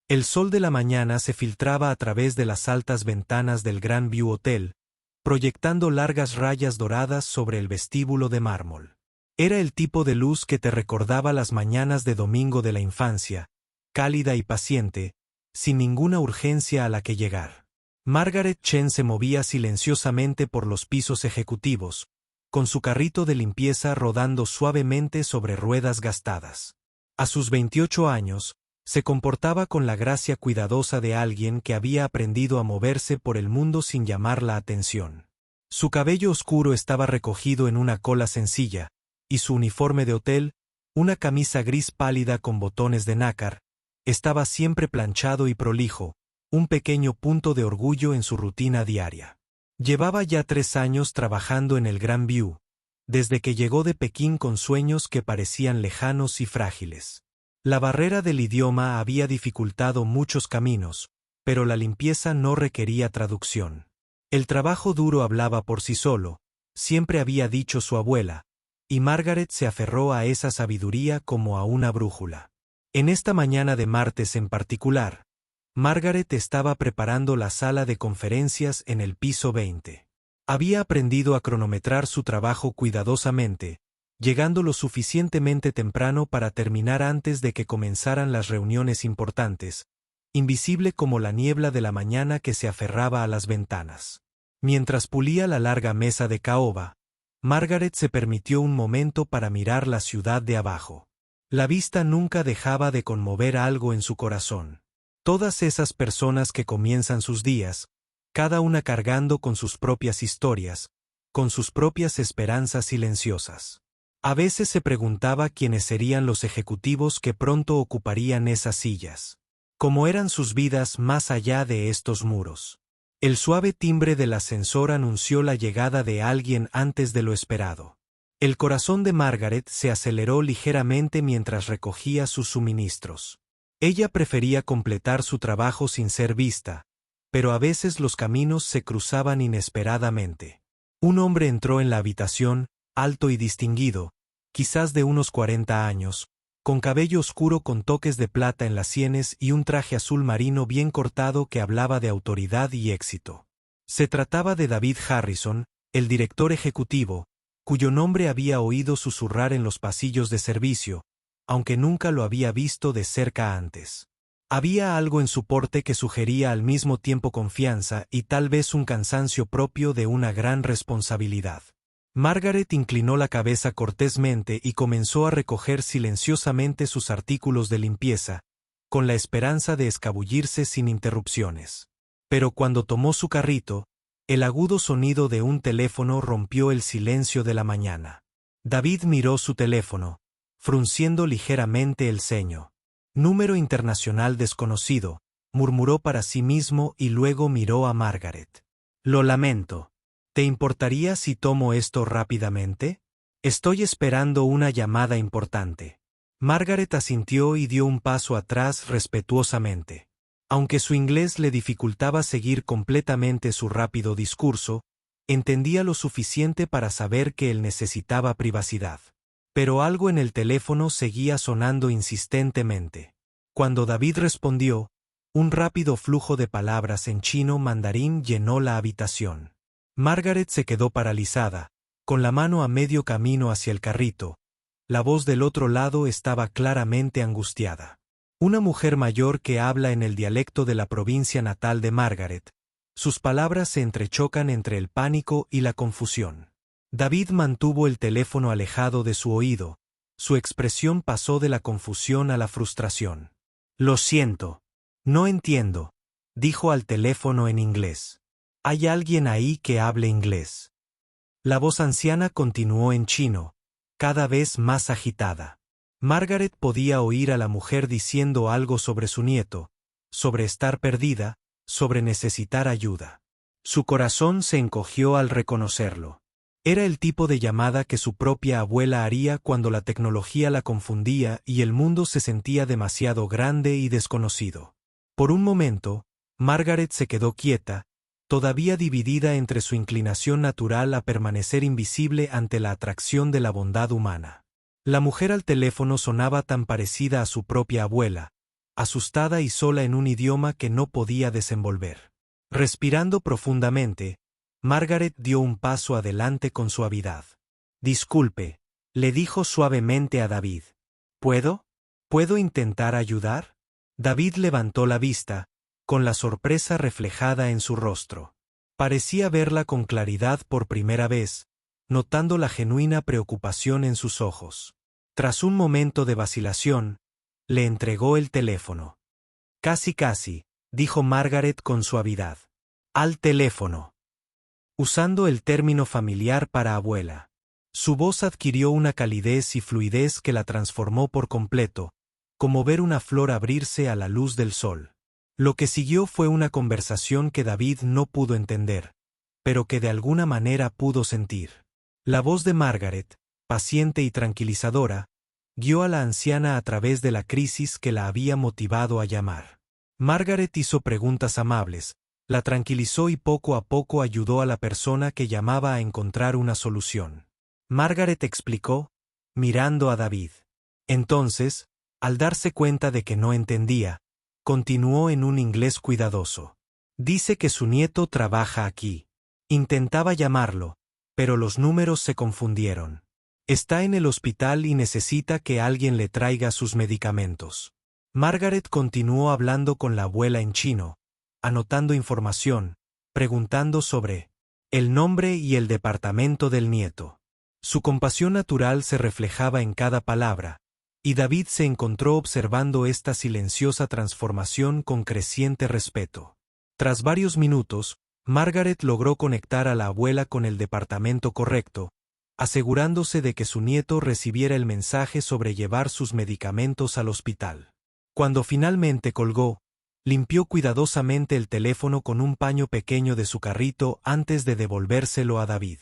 El sol de la mañana se filtraba a través de las altas ventanas del Grand View Hotel, proyectando largas rayas doradas sobre el vestíbulo de mármol. Era el tipo de luz que te recordaba las mañanas de domingo de la infancia, cálida y paciente, sin ninguna urgencia a la que llegar. Margaret Chen se movía silenciosamente por los pisos ejecutivos, con su carrito de limpieza rodando suavemente sobre ruedas gastadas. A sus 28 años, se comportaba con la gracia cuidadosa de alguien que había aprendido a moverse por el mundo sin llamar la atención. Su cabello oscuro estaba recogido en una cola sencilla, y su uniforme de hotel, una camisa gris pálida con botones de nácar, estaba siempre planchado y prolijo, un pequeño punto de orgullo en su rutina diaria. Llevaba ya 3 años trabajando en el Grand View, desde que llegó de Pekín con sueños que parecían lejanos y frágiles. La barrera del idioma había dificultado muchos caminos, pero la limpieza no requería traducción. El trabajo duro hablaba por sí solo, siempre había dicho su abuela, y Margaret se aferró a esa sabiduría como a una brújula. En esta mañana de martes en particular, Margaret estaba preparando la sala de conferencias en el piso 20. Había aprendido a cronometrar su trabajo cuidadosamente, llegando lo suficientemente temprano para terminar antes de que comenzaran las reuniones importantes, invisible como la niebla de la mañana que se aferraba a las ventanas. Mientras pulía la larga mesa de caoba, Margaret se permitió un momento para mirar la ciudad de abajo. La vista nunca dejaba de conmover algo en su corazón. Todas esas personas que comienzan sus días, cada una cargando con sus propias historias, con sus propias esperanzas silenciosas. A veces se preguntaba quiénes serían los ejecutivos que pronto ocuparían esas sillas. ¿Cómo eran sus vidas más allá de estos muros? El suave timbre del ascensor anunció la llegada de alguien antes de lo esperado. El corazón de Margaret se aceleró ligeramente mientras recogía sus suministros. Ella prefería completar su trabajo sin ser vista, pero a veces los caminos se cruzaban inesperadamente. Un hombre entró en la habitación, alto y distinguido, quizás de unos 40 años, con cabello oscuro con toques de plata en las sienes y un traje azul marino bien cortado que hablaba de autoridad y éxito. Se trataba de David Harrison, el director ejecutivo, cuyo nombre había oído susurrar en los pasillos de servicio, aunque nunca lo había visto de cerca antes. Había algo en su porte que sugería al mismo tiempo confianza y tal vez un cansancio propio de una gran responsabilidad. Margaret inclinó la cabeza cortésmente y comenzó a recoger silenciosamente sus artículos de limpieza, con la esperanza de escabullirse sin interrupciones. Pero cuando tomó su carrito, el agudo sonido de un teléfono rompió el silencio de la mañana. David miró su teléfono, frunciendo ligeramente el ceño. «Número internacional desconocido», murmuró para sí mismo y luego miró a Margaret. «Lo lamento. ¿Te importaría si tomo esto rápidamente? Estoy esperando una llamada importante». Margaret asintió y dio un paso atrás respetuosamente. Aunque su inglés le dificultaba seguir completamente su rápido discurso, entendía lo suficiente para saber que él necesitaba privacidad. Pero algo en el teléfono seguía sonando insistentemente. Cuando David respondió, un rápido flujo de palabras en chino mandarín llenó la habitación. Margaret se quedó paralizada, con la mano a medio camino hacia el carrito. La voz del otro lado estaba claramente angustiada. Una mujer mayor que habla en el dialecto de la provincia natal de Margaret. Sus palabras se entrechocan entre el pánico y la confusión. David mantuvo el teléfono alejado de su oído. Su expresión pasó de la confusión a la frustración. «Lo siento. No entiendo», dijo al teléfono en inglés. «¿Hay alguien ahí que hable inglés?». La voz anciana continuó en chino, cada vez más agitada. Margaret podía oír a la mujer diciendo algo sobre su nieto, sobre estar perdida, sobre necesitar ayuda. Su corazón se encogió al reconocerlo. Era el tipo de llamada que su propia abuela haría cuando la tecnología la confundía y el mundo se sentía demasiado grande y desconocido. Por un momento, Margaret se quedó quieta, todavía dividida entre su inclinación natural a permanecer invisible ante la atracción de la bondad humana. La mujer al teléfono sonaba tan parecida a su propia abuela, asustada y sola en un idioma que no podía desenvolver. Respirando profundamente, Margaret dio un paso adelante con suavidad. «Disculpe», le dijo suavemente a David. «¿Puedo? ¿Puedo intentar ayudar?» David levantó la vista, con la sorpresa reflejada en su rostro. Parecía verla con claridad por primera vez, notando la genuina preocupación en sus ojos. Tras un momento de vacilación, le entregó el teléfono. Casi, dijo Margaret con suavidad. «Al teléfono». Usando el término familiar para abuela. Su voz adquirió una calidez y fluidez que la transformó por completo, como ver una flor abrirse a la luz del sol. Lo que siguió fue una conversación que David no pudo entender, pero que de alguna manera pudo sentir. La voz de Margaret, paciente y tranquilizadora, guió a la anciana a través de la crisis que la había motivado a llamar. Margaret hizo preguntas amables, la tranquilizó y poco a poco ayudó a la persona que llamaba a encontrar una solución. Margaret explicó, mirando a David. Entonces, al darse cuenta de que no entendía, continuó en un inglés cuidadoso. «Dice que su nieto trabaja aquí. Intentaba llamarlo, pero los números se confundieron. Está en el hospital y necesita que alguien le traiga sus medicamentos». Margaret continuó hablando con la abuela en chino, anotando información, preguntando sobre el nombre y el departamento del nieto. Su compasión natural se reflejaba en cada palabra, y David se encontró observando esta silenciosa transformación con creciente respeto. Tras varios minutos, Margaret logró conectar a la abuela con el departamento correcto, asegurándose de que su nieto recibiera el mensaje sobre llevar sus medicamentos al hospital. Cuando finalmente colgó, limpió cuidadosamente el teléfono con un paño pequeño de su carrito antes de devolvérselo a David.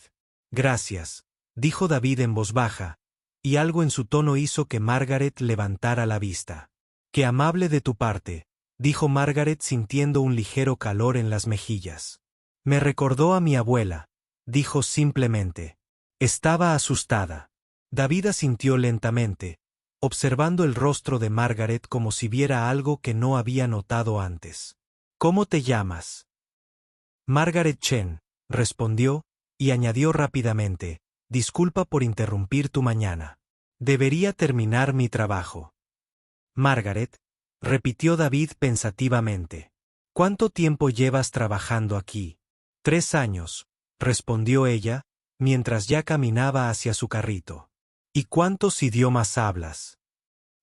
«Gracias», dijo David en voz baja, y algo en su tono hizo que Margaret levantara la vista. «Qué amable de tu parte», dijo Margaret sintiendo un ligero calor en las mejillas. «Me recordó a mi abuela», dijo simplemente. Estaba asustada. David asintió lentamente, observando el rostro de Margaret como si viera algo que no había notado antes. «¿Cómo te llamas?» «Margaret Chen», respondió, y añadió rápidamente, «Disculpa por interrumpir tu mañana. Debería terminar mi trabajo». «Margaret», repitió David pensativamente. «¿Cuánto tiempo llevas trabajando aquí?» 3 años, respondió ella, mientras ya caminaba hacia su carrito. «¿Y cuántos idiomas hablas?»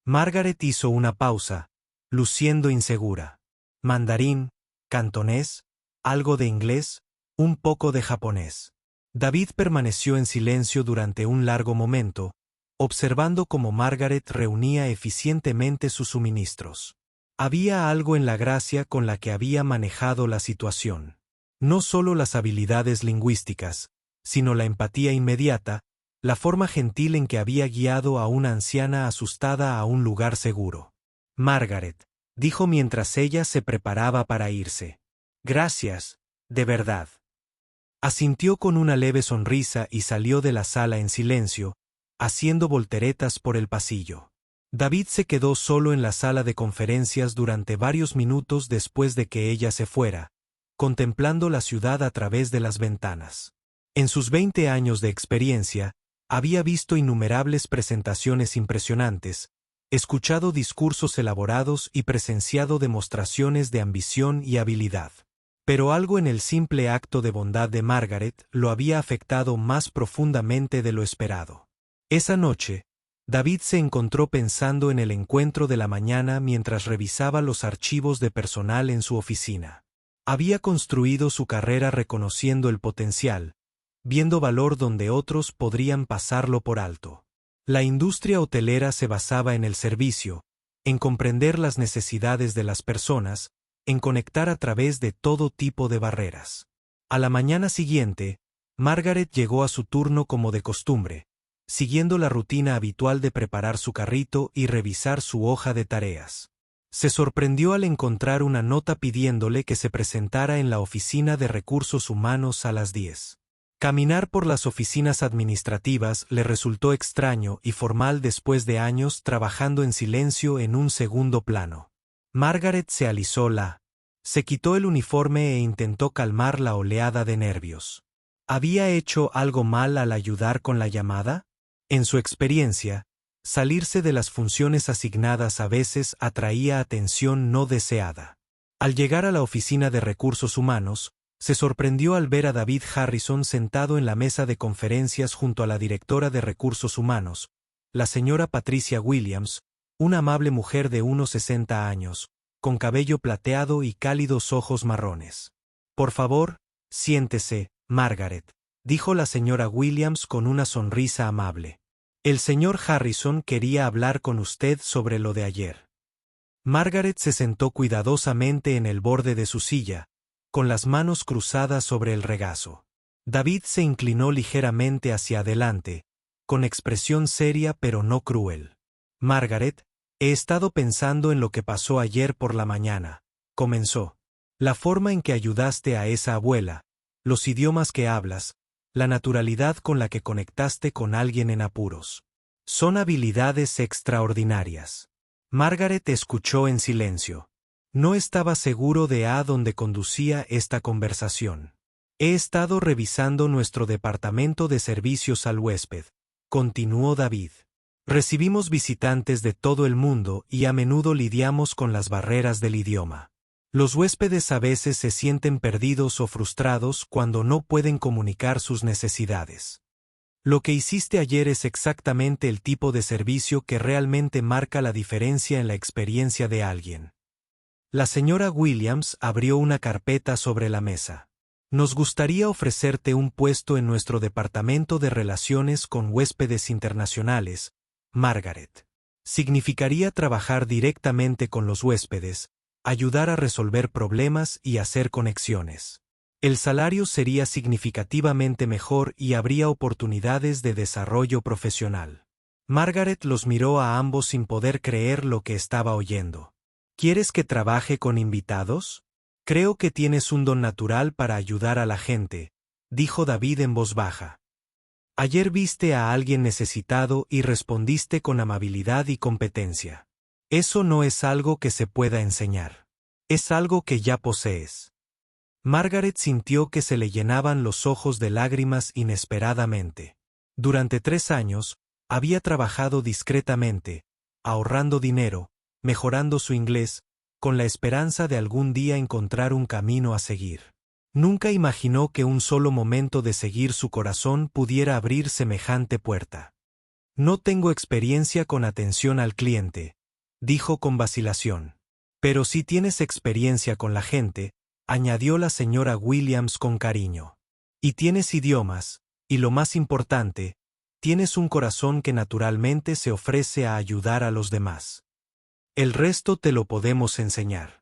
Margaret hizo una pausa, luciendo insegura. «Mandarín, cantonés, algo de inglés, un poco de japonés». David permaneció en silencio durante un largo momento, observando cómo Margaret reunía eficientemente sus suministros. Había algo en la gracia con la que había manejado la situación. No solo las habilidades lingüísticas, sino la empatía inmediata, la forma gentil en que había guiado a una anciana asustada a un lugar seguro. «Margaret», dijo mientras ella se preparaba para irse. «Gracias, de verdad». Asintió con una leve sonrisa y salió de la sala en silencio, haciendo volteretas por el pasillo. David se quedó solo en la sala de conferencias durante varios minutos después de que ella se fuera, contemplando la ciudad a través de las ventanas. En sus 20 años de experiencia, había visto innumerables presentaciones impresionantes, escuchado discursos elaborados y presenciado demostraciones de ambición y habilidad. Pero algo en el simple acto de bondad de Margaret lo había afectado más profundamente de lo esperado. Esa noche, David se encontró pensando en el encuentro de la mañana mientras revisaba los archivos de personal en su oficina. Había construido su carrera reconociendo el potencial, viendo valor donde otros podrían pasarlo por alto. La industria hotelera se basaba en el servicio, en comprender las necesidades de las personas, en conectar a través de todo tipo de barreras. A la mañana siguiente, Margaret llegó a su turno como de costumbre, siguiendo la rutina habitual de preparar su carrito y revisar su hoja de tareas. Se sorprendió al encontrar una nota pidiéndole que se presentara en la oficina de recursos humanos a las 10. Caminar por las oficinas administrativas le resultó extraño y formal después de años trabajando en silencio en un segundo plano. Margaret se alisó se quitó el uniforme e intentó calmar la oleada de nervios. ¿Había hecho algo mal al ayudar con la llamada? En su experiencia, salirse de las funciones asignadas a veces atraía atención no deseada. Al llegar a la oficina de recursos humanos, se sorprendió al ver a David Harrison sentado en la mesa de conferencias junto a la directora de recursos humanos, la señora Patricia Williams, una amable mujer de unos 60 años, con cabello plateado y cálidos ojos marrones. Por favor, siéntese, Margaret, dijo la señora Williams con una sonrisa amable. El señor Harrison quería hablar con usted sobre lo de ayer. Margaret se sentó cuidadosamente en el borde de su silla, con las manos cruzadas sobre el regazo. David se inclinó ligeramente hacia adelante, con expresión seria pero no cruel. Margaret, he estado pensando en lo que pasó ayer por la mañana, comenzó. La forma en que ayudaste a esa abuela, los idiomas que hablas, la naturalidad con la que conectaste con alguien en apuros. Son habilidades extraordinarias. Margaret escuchó en silencio. No estaba seguro de a dónde conducía esta conversación. He estado revisando nuestro departamento de servicios al huésped, continuó David. Recibimos visitantes de todo el mundo y a menudo lidiamos con las barreras del idioma. Los huéspedes a veces se sienten perdidos o frustrados cuando no pueden comunicar sus necesidades. Lo que hiciste ayer es exactamente el tipo de servicio que realmente marca la diferencia en la experiencia de alguien. La señora Williams abrió una carpeta sobre la mesa. Nos gustaría ofrecerte un puesto en nuestro departamento de relaciones con huéspedes internacionales, Margaret. Significaría trabajar directamente con los huéspedes, ayudar a resolver problemas y hacer conexiones. El salario sería significativamente mejor y habría oportunidades de desarrollo profesional. Margaret los miró a ambos sin poder creer lo que estaba oyendo. ¿Quieres que trabaje con invitados? Creo que tienes un don natural para ayudar a la gente, dijo David en voz baja. Ayer viste a alguien necesitado y respondiste con amabilidad y competencia. Eso no es algo que se pueda enseñar. Es algo que ya posees. Margaret sintió que se le llenaban los ojos de lágrimas inesperadamente. Durante 3 años, había trabajado discretamente, ahorrando dinero, mejorando su inglés, con la esperanza de algún día encontrar un camino a seguir. Nunca imaginó que un solo momento de seguir su corazón pudiera abrir semejante puerta. No tengo experiencia con atención al cliente, dijo con vacilación. Pero sí tienes experiencia con la gente, añadió la señora Williams con cariño. Y tienes idiomas, y lo más importante, tienes un corazón que naturalmente se ofrece a ayudar a los demás. El resto te lo podemos enseñar.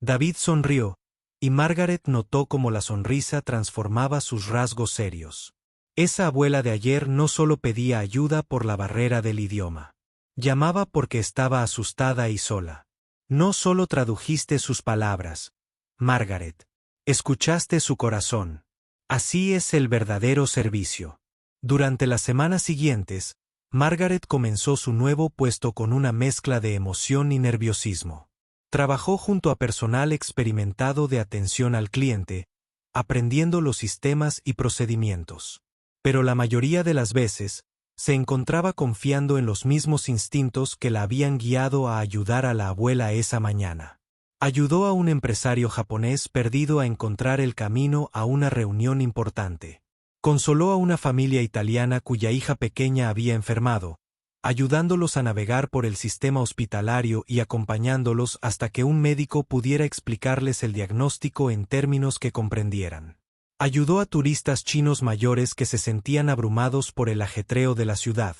David sonrió, y Margaret notó cómo la sonrisa transformaba sus rasgos serios. Esa abuela de ayer no solo pedía ayuda por la barrera del idioma. Llamaba porque estaba asustada y sola. No solo tradujiste sus palabras, Margaret. Escuchaste su corazón. Así es el verdadero servicio. Durante las semanas siguientes, Margaret comenzó su nuevo puesto con una mezcla de emoción y nerviosismo. Trabajó junto a personal experimentado de atención al cliente, aprendiendo los sistemas y procedimientos. Pero la mayoría de las veces, se encontraba confiando en los mismos instintos que la habían guiado a ayudar a la abuela esa mañana. Ayudó a un empresario japonés perdido a encontrar el camino a una reunión importante. Consoló a una familia italiana cuya hija pequeña había enfermado, ayudándolos a navegar por el sistema hospitalario y acompañándolos hasta que un médico pudiera explicarles el diagnóstico en términos que comprendieran. Ayudó a turistas chinos mayores que se sentían abrumados por el ajetreo de la ciudad,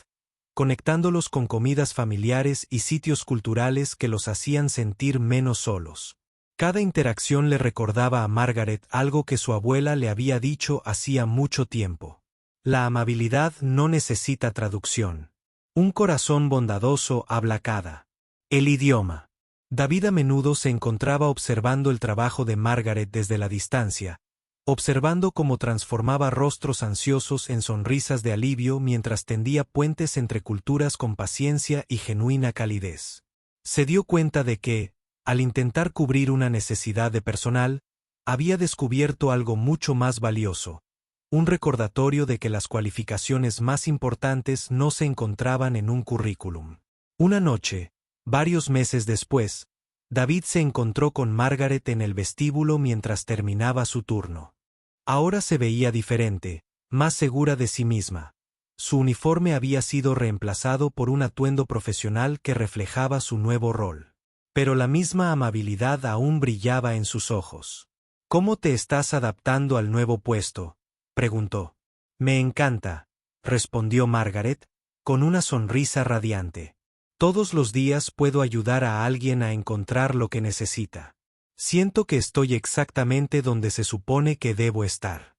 conectándolos con comidas familiares y sitios culturales que los hacían sentir menos solos. Cada interacción le recordaba a Margaret algo que su abuela le había dicho hacía mucho tiempo. La amabilidad no necesita traducción. Un corazón bondadoso habla cada. El idioma. David a menudo se encontraba observando el trabajo de Margaret desde la distancia, observando cómo transformaba rostros ansiosos en sonrisas de alivio mientras tendía puentes entre culturas con paciencia y genuina calidez. Se dio cuenta de que, Al intentar cubrir una necesidad de personal, había descubierto algo mucho más valioso, un recordatorio de que las cualificaciones más importantes no se encontraban en un currículum. Una noche, varios meses después, David se encontró con Margaret en el vestíbulo mientras terminaba su turno. Ahora se veía diferente, más segura de sí misma. Su uniforme había sido reemplazado por un atuendo profesional que reflejaba su nuevo rol. Pero la misma amabilidad aún brillaba en sus ojos. ¿Cómo te estás adaptando al nuevo puesto?, preguntó. Me encanta, respondió Margaret, con una sonrisa radiante. Todos los días puedo ayudar a alguien a encontrar lo que necesita. Siento que estoy exactamente donde se supone que debo estar.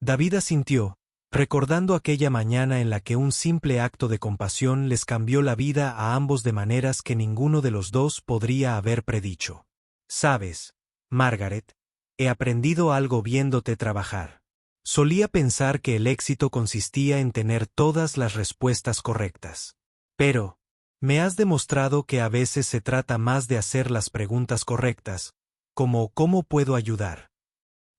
David asintió, recordando aquella mañana en la que un simple acto de compasión les cambió la vida a ambos de maneras que ninguno de los dos podría haber predicho. Sabes, Margaret, he aprendido algo viéndote trabajar. Solía pensar que el éxito consistía en tener todas las respuestas correctas. Pero, me has demostrado que a veces se trata más de hacer las preguntas correctas, como ¿cómo puedo ayudar?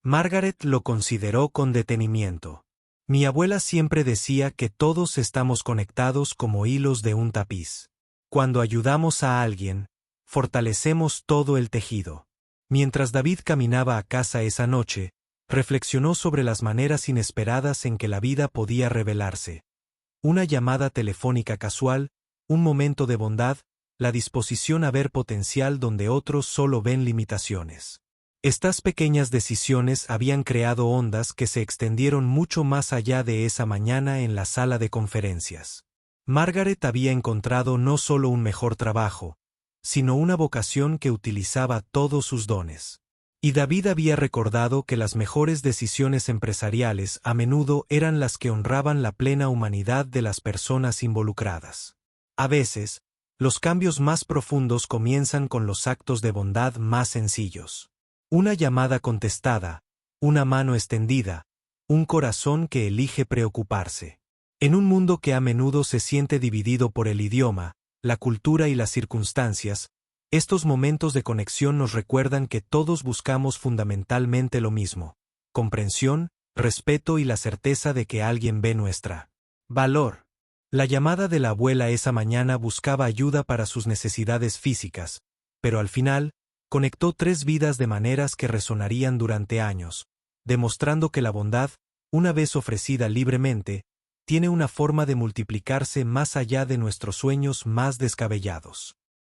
Margaret lo consideró con detenimiento. Mi abuela siempre decía que todos estamos conectados como hilos de un tapiz. Cuando ayudamos a alguien, fortalecemos todo el tejido. Mientras David caminaba a casa esa noche, reflexionó sobre las maneras inesperadas en que la vida podía revelarse. Una llamada telefónica casual, un momento de bondad, la disposición a ver potencial donde otros solo ven limitaciones. Estas pequeñas decisiones habían creado ondas que se extendieron mucho más allá de esa mañana en la sala de conferencias. Margaret había encontrado no solo un mejor trabajo, sino una vocación que utilizaba todos sus dones. Y David había recordado que las mejores decisiones empresariales a menudo eran las que honraban la plena humanidad de las personas involucradas. A veces, los cambios más profundos comienzan con los actos de bondad más sencillos. Una llamada contestada, una mano extendida, un corazón que elige preocuparse. En un mundo que a menudo se siente dividido por el idioma, la cultura y las circunstancias, estos momentos de conexión nos recuerdan que todos buscamos fundamentalmente lo mismo: comprensión, respeto y la certeza de que alguien ve nuestra valor. La llamada de la abuela esa mañana buscaba ayuda para sus necesidades físicas, pero al final, conectó 3 vidas de maneras que resonarían durante años, demostrando que la bondad, una vez ofrecida libremente, tiene una forma de multiplicarse más allá de nuestros sueños más descabellados.